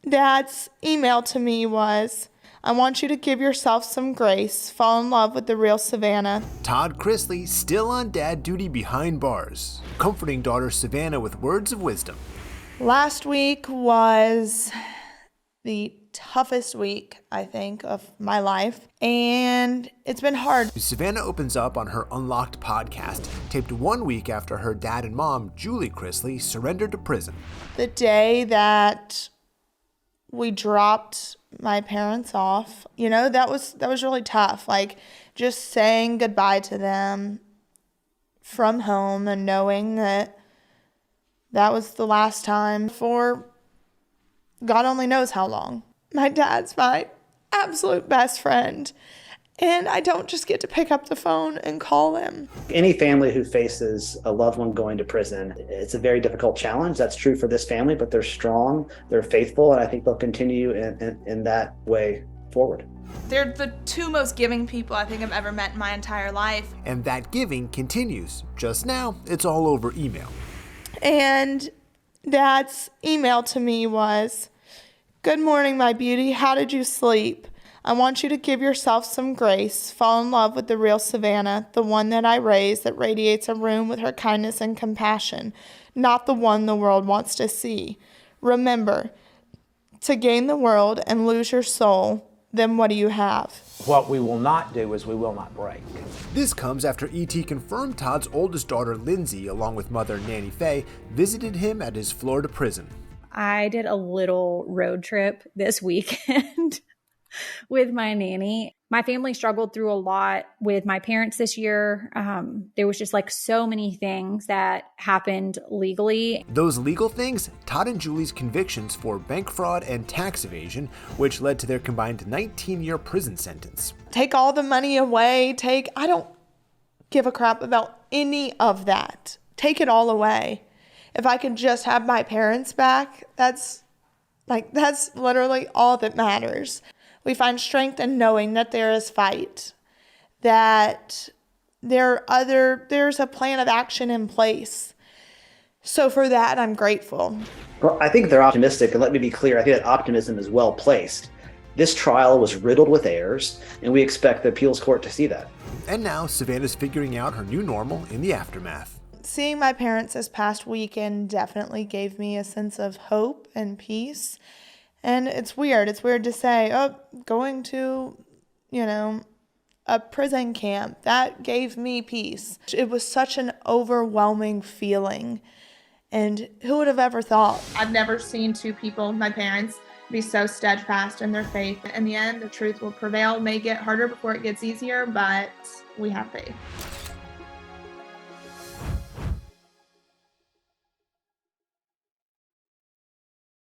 Dad's email to me was, I want you to give yourself some grace, fall in love with the real Savannah. Todd Chrisley still on dad duty behind bars, comforting daughter Savannah with words of wisdom. Last week was the toughest week, I think, of my life, and it's been hard. Savannah opens up on her Unlocked podcast, taped 1 week after her dad and mom, Julie Chrisley, surrendered to prison. The day that we dropped my parents off, that was really tough. Like, just saying goodbye to them from home and knowing that was the last time for God only knows how long. My dad's my absolute best friend, and I don't just get to pick up the phone and call him. Any family who faces a loved one going to prison, it's a very difficult challenge. That's true for this family, but they're strong, they're faithful, and I think they'll continue in that way forward. They're the two most giving people I think I've ever met in my entire life. And that giving continues. Just now, it's all over email. And Dad's email to me was, good morning, my beauty. How did you sleep? I want you to give yourself some grace, fall in love with the real Savannah, the one that I raised that radiates a room with her kindness and compassion, not the one the world wants to see. Remember, to gain the world and lose your soul, then what do you have? What we will not do is we will not break. This comes after E.T. confirmed Todd's oldest daughter, Lindsay, along with mother Nanny Faye, visited him at his Florida prison. I did a little road trip this weekend with my nanny. My family struggled through a lot with my parents this year. There was just so many things that happened legally. Those legal things, Todd and Julie's convictions for bank fraud and tax evasion, which led to their combined 19-year prison sentence. Take all the money away. I don't give a crap about any of that. Take it all away. If I could just have my parents back, that's literally all that matters. We find strength in knowing that there is fight, that there's a plan of action in place. So for that, I'm grateful. Well, I think they're optimistic, and let me be clear, I think that optimism is well placed. This trial was riddled with errors, and we expect the appeals court to see that. And now Savannah's figuring out her new normal in the aftermath. Seeing my parents this past weekend definitely gave me a sense of hope and peace. And it's weird. It's weird to say, going to, a prison camp, that gave me peace. It was such an overwhelming feeling. And who would have ever thought? I've never seen two people, my parents, be so steadfast in their faith. In the end, the truth will prevail. It may get harder before it gets easier, but we have faith.